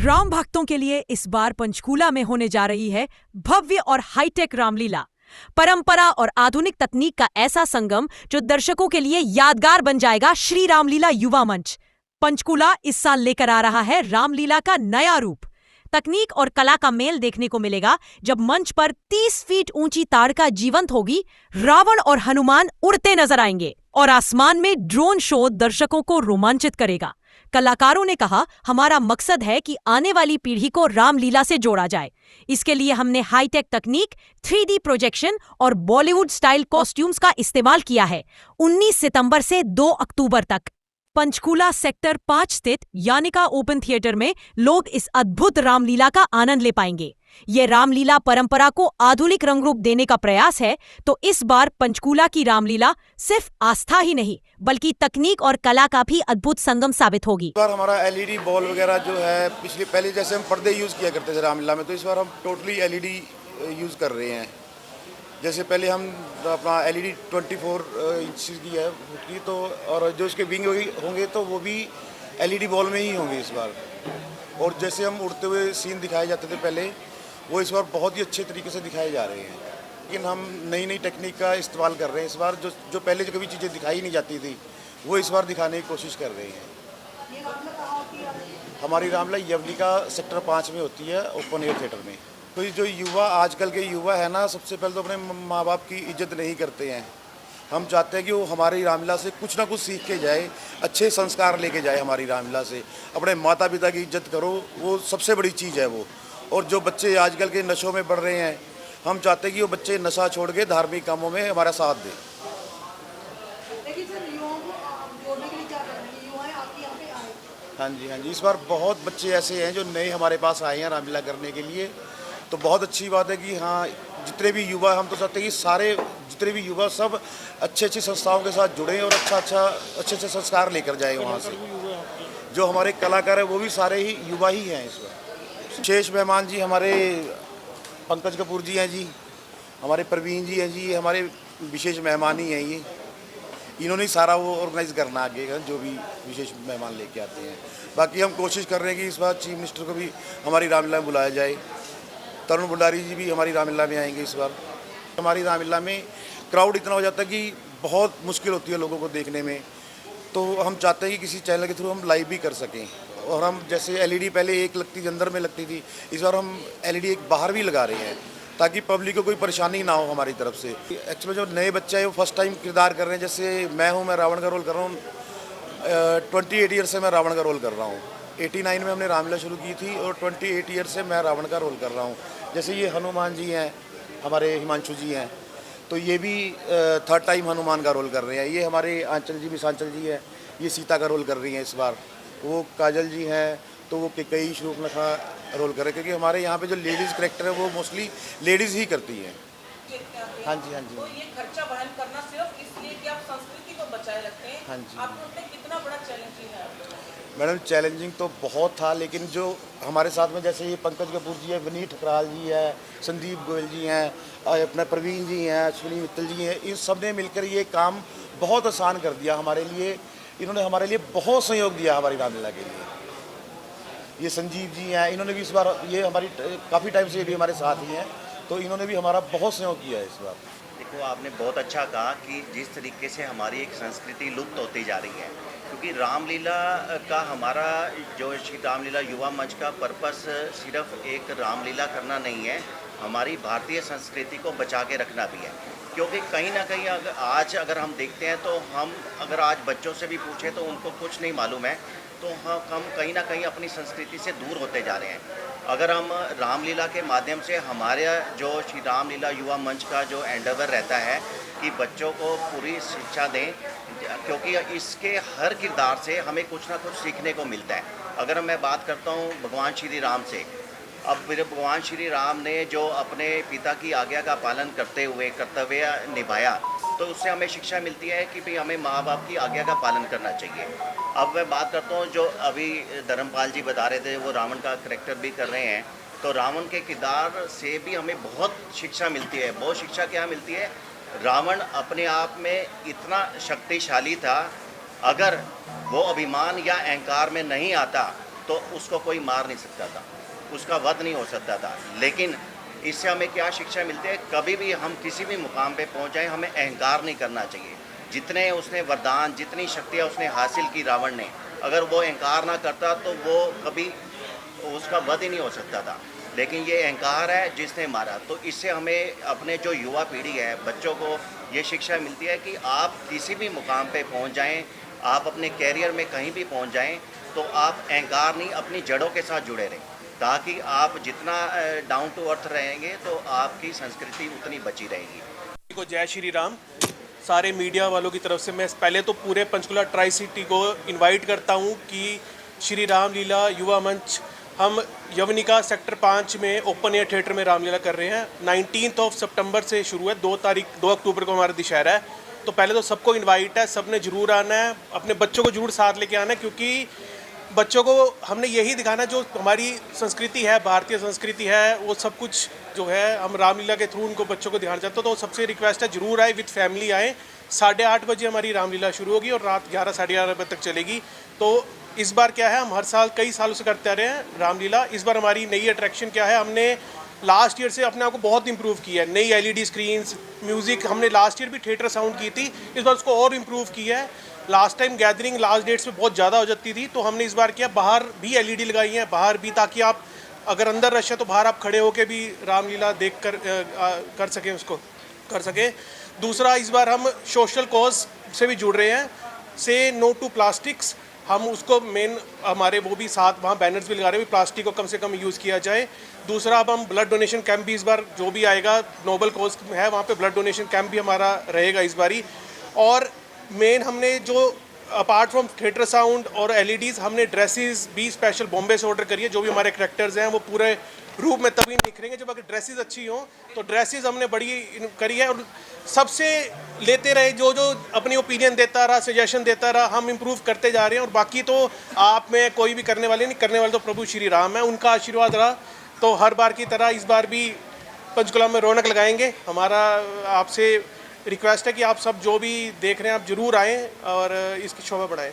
राम भक्तों के लिए इस बार पंचकूला में होने जा रही है भव्य और हाईटेक रामलीला। परंपरा और आधुनिक तकनीक का ऐसा संगम जो दर्शकों के लिए यादगार बन जाएगा। श्री रामलीला युवा मंच पंचकूला इस साल लेकर आ रहा है रामलीला का नया रूप। तकनीक और कला का मेल देखने को मिलेगा जब मंच पर 30 फीट ऊंची ताड़का जीवंत होगी, रावण और हनुमान उड़ते नजर आएंगे और आसमान में ड्रोन शो दर्शकों को रोमांचित करेगा। कलाकारों ने कहा, हमारा मकसद है कि आने वाली पीढ़ी को रामलीला से जोड़ा जाए। इसके लिए हमने हाईटेक तकनीक, 3D प्रोजेक्शन और बॉलीवुड स्टाइल कॉस्ट्यूम्स का इस्तेमाल किया है। 19 सितंबर से 2 अक्टूबर तक पंचकूला सेक्टर 5 स्थित यानिका ओपन थिएटर में लोग इस अद्भुत रामलीला का आनंद ले पाएंगे। ये रामलीला परंपरा को आधुनिक रंग रूप देने का प्रयास है, तो इस बार पंचकूला की रामलीला सिर्फ आस्था ही नहीं बल्कि तकनीक और कला का भी अद्भुत संगम साबित होगी। इस बार हमारा LED बॉल वगैरह जो है, पहले जैसे हम पर्दे यूज़ किया करते थे रामलीला में, तो इस बार हम टोटली LED यूज़ कर रहे हैं। जैसे पहले हम अपना LED 24 इंच की है की, तो और जो इसके विंग होंगे तो वो भी LED बॉल में ही होंगे इस बार। और जैसे हम उड़ते हुए सीन दिखाए जाते थे पहले, वो इस बार बहुत ही अच्छे तरीके से दिखाए जा रहे हैं। लेकिन हम नई नई टेक्निक का इस्तेमाल कर रहे हैं इस बार। जो पहले जो कभी चीज़ें दिखाई नहीं जाती थी वो इस बार दिखाने की कोशिश कर रहे हैं। हमारी रामलीला यवनिका सेक्टर 5 में होती है, ओपन एयर थिएटर में। तो जो युवा, आजकल के युवा है ना, सबसे पहले तो अपने माँ बाप की इज्जत नहीं करते हैं। हम चाहते हैं कि वो हमारी रामलीला से कुछ ना कुछ सीख के जाए, अच्छे संस्कार लेके जाए हमारी रामलीला से। अपने माता पिता की इज्जत करो, वो सबसे बड़ी चीज़ है वो। और जो बच्चे आजकल के नशों में बढ़ रहे हैं, हम चाहते हैं कि वो बच्चे नशा छोड़ के धार्मिक कामों में हमारा साथ दें। हाँ जी, इस बार बहुत बच्चे ऐसे हैं जो नए हमारे पास आए हैं रामलीला करने के लिए। तो बहुत अच्छी बात है कि हाँ, जितने भी युवा, हम तो चाहते हैं कि सारे जितने भी युवा सब अच्छी संस्थाओं के साथ जुड़ें और अच्छे संस्कार लेकर जाएं वहाँ से। जो हमारे कलाकार हैं वो भी सारे ही युवा ही हैं इस बार। विशेष मेहमान जी हमारे पंकज कपूर जी हैं जी, हमारे प्रवीण जी हैं जी, हमारे विशेष मेहमान ही हैं ये। इन्होंने सारा वो ऑर्गेनाइज करना आगे का, जो भी विशेष मेहमान लेके आते हैं। बाकी हम कोशिश कर रहे हैं कि इस बार चीफ मिनिस्टर को भी हमारी रामलीला में बुलाया जाए। तरुण भंडारी जी भी हमारी रामलीला में आएंगे इस बार। हमारी रामलीला में क्राउड इतना हो जाता है कि बहुत मुश्किल होती है लोगों को देखने में। तो हम चाहते हैं कि किसी चैनल के थ्रू हम लाइव भी कर सकें। और हम जैसे LED पहले एक लगती थी, अंदर में लगती थी, इस बार हम LED एक बाहर भी लगा रहे हैं ताकि पब्लिक को कोई परेशानी ना हो हमारी तरफ से। एक्चुअली जो नए बच्चे हैं वो फर्स्ट टाइम किरदार कर रहे हैं। जैसे मैं रावण का रोल कर रहा हूँ। 28 ईयर से मैं रावण का रोल कर रहा हूँ। 89 में हमने रामलीला शुरू की थी और 28 ईयर से मैं रावण का रोल कर रहा हूँ। जैसे ये हनुमान जी हैं, हमारे हिमांशु जी हैं, तो ये भी 3rd टाइम हनुमान का रोल कर रहे हैं। ये हमारे आंचल जी, मिसांचल जी हैं, ये सीता का रोल कर रही हैं इस बार। वो काजल जी हैं, तो वो कई शूर्पणखा रोल कर रहे हैं, क्योंकि हमारे यहाँ पे जो लेडीज़ करेक्टर है वो मोस्टली लेडीज़ ही करती हैं। हाँ जी। तो ये खर्चा वहन करना सिर्फ इसलिए कि आप संस्कृति को बचाए रखते हैं। हाँ जी। आपको उसमें कितना बड़ा चैलेंजिंग है? मैडम चैलेंजिंग तो बहुत था, लेकिन जो हमारे साथ में जैसे ये पंकज कपूर जी है, विनीत ठकराल जी है, संदीप गोयल जी हैं, अपना प्रवीण जी हैं, अश्विनी मित्तल जी हैं, इन सब ने मिलकर ये काम बहुत आसान कर दिया हमारे लिए। इन्होंने हमारे लिए बहुत सहयोग दिया हमारी रामलीला के लिए। ये संजीव जी हैं, इन्होंने भी इस बार, ये हमारी काफ़ी टाइम से ये भी हमारे साथ ही हैं, तो इन्होंने भी हमारा बहुत सहयोग किया है इस बार। देखो, आपने बहुत अच्छा कहा कि जिस तरीके से हमारी एक संस्कृति लुप्त होती जा रही है, क्योंकि रामलीला का हमारा जो श्री रामलीला युवा मंच का पर्पस सिर्फ एक रामलीला करना नहीं है, हमारी भारतीय संस्कृति को बचा के रखना भी है। क्योंकि कहीं ना कहीं अगर हम देखते हैं तो हम अगर आज बच्चों से भी पूछें तो उनको कुछ नहीं मालूम है, तो हम कहीं ना कहीं अपनी संस्कृति से दूर होते जा रहे हैं। अगर हम रामलीला के माध्यम से, हमारे जो श्री रामलीला युवा मंच का जो एंडेवर रहता है कि बच्चों को पूरी शिक्षा दें, क्योंकि इसके हर किरदार से हमें कुछ ना कुछ सीखने को मिलता है। अगर मैं बात करता हूँ भगवान श्री राम से, अब फिर भगवान श्री राम ने जो अपने पिता की आज्ञा का पालन करते हुए कर्तव्य निभाया, तो उससे हमें शिक्षा मिलती है कि भाई हमें माँ बाप की आज्ञा का पालन करना चाहिए। अब मैं बात करता हूँ, जो अभी धर्मपाल जी बता रहे थे, वो रावण का करैक्टर भी कर रहे हैं, तो रावण के किरदार से भी हमें बहुत शिक्षा मिलती है। बहुत शिक्षा क्या मिलती है? रावण अपने आप में इतना शक्तिशाली था, अगर वो अभिमान या अहंकार में नहीं आता तो उसको कोई मार नहीं सकता था, उसका वध नहीं हो सकता था। लेकिन इससे हमें क्या शिक्षा मिलती है, कभी भी हम किसी भी मुकाम पे पहुंच जाएं, हमें अहंकार नहीं करना चाहिए। जितने उसने वरदान, जितनी शक्तियाँ उसने हासिल की रावण ने, अगर वो अहंकार ना करता तो वो कभी उसका वध ही नहीं हो सकता था। लेकिन ये अहंकार है जिसने मारा। तो इससे हमें अपने जो युवा पीढ़ी है, बच्चों को ये शिक्षा मिलती है कि आप किसी भी मुकाम पे पहुंच जाएं, आप अपने कैरियर में कहीं भी पहुंच जाएं, तो आप अहंकार नहीं, अपनी जड़ों के साथ जुड़े रहें, ताकि आप जितना डाउन टू अर्थ रहेंगे तो आपकी संस्कृति उतनी बची रहेगी। को जय श्री राम। सारे मीडिया वालों की तरफ से मैं पहले तो पूरे पंचकुला ट्राई सिटी को इनवाइट करता हूं कि श्री रामलीला युवा मंच हम यवनिका सेक्टर 5 में ओपन एयर थिएटर में रामलीला कर रहे हैं। 19 सितंबर से शुरू है, 2 अक्टूबर को हमारा दशहरा है। तो पहले तो सबको इनवाइट है, सब ने ज़रूर आना है, अपने बच्चों को ज़रूर साथ लेके आना है, क्योंकि बच्चों को हमने यही दिखाना जो हमारी संस्कृति है, भारतीय संस्कृति है, वो सब कुछ जो है हम रामलीला के थ्रू उनको बच्चों को दिखाना चाहते हो। तो सबसे रिक्वेस्ट है ज़रूर आए, विद फैमिली आए। 8:30 बजे हमारी रामलीला शुरू होगी और रात 11 साढ़े 11 बजे तक चलेगी। तो इस बार क्या है, हम हर साल कई सालों से करते आ रहे हैं रामलीला। इस बार हमारी नई अट्रैक्शन क्या है, हमने लास्ट ईयर से अपने आप को बहुत इंप्रूव किया है। नई LED स्क्रीन्स, म्यूज़िक, हमने लास्ट ईयर भी थिएटर साउंड की थी, इस बार उसको और इम्प्रूव किया है। Last time gathering last dates में बहुत ज़्यादा हो जाती थी, तो हमने इस बार किया, बाहर भी LED लगाई है, बाहर भी, ताकि आप अगर अंदर रश है तो बाहर आप खड़े होकर भी रामलीला देख कर सकें, उसको कर सकें। दूसरा, इस बार हम सोशल कॉज से भी जुड़ रहे हैं, से नो टू प्लास्टिक्स। हम उसको मेन हमारे वो भी साथ वहाँ बैनर्स भी लगा रहे हैं, प्लास्टिक को कम से कम यूज़ किया जाए। दूसरा, अब हम ब्लड डोनेशन कैंप भी इस बार जो भी आएगा, नोबल कॉज है वहाँ पे ब्लड डोनेशन कैंप भी हमारा रहेगा इस बारी। और मेन हमने जो अपार्ट फ्रॉम थिएटर साउंड और LEDs, हमने ड्रेसेस भी स्पेशल बॉम्बे से ऑर्डर करी है। जो भी हमारे करैक्टर्स हैं वो पूरे रूप में तभी निखरेंगे जब अगर ड्रेसेस अच्छी हों। तो ड्रेसेस हमने बड़ी करी है और सबसे लेते रहे, जो जो अपनी ओपिनियन देता रहा, सजेशन देता रहा, हम इम्प्रूव करते जा रहे हैं। और बाकी तो आप में कोई भी करने वाले नहीं, करने वाले तो प्रभु श्री राम है, उनका आशीर्वाद रहा। तो हर बार की तरह इस बार भी पंचकुला में रौनक लगाएंगे। हमारा आपसे रिक्वेस्ट है कि आप सब जो भी देख रहे हैं आप ज़रूर आएँ और इसकी शोभा बढ़ाएं।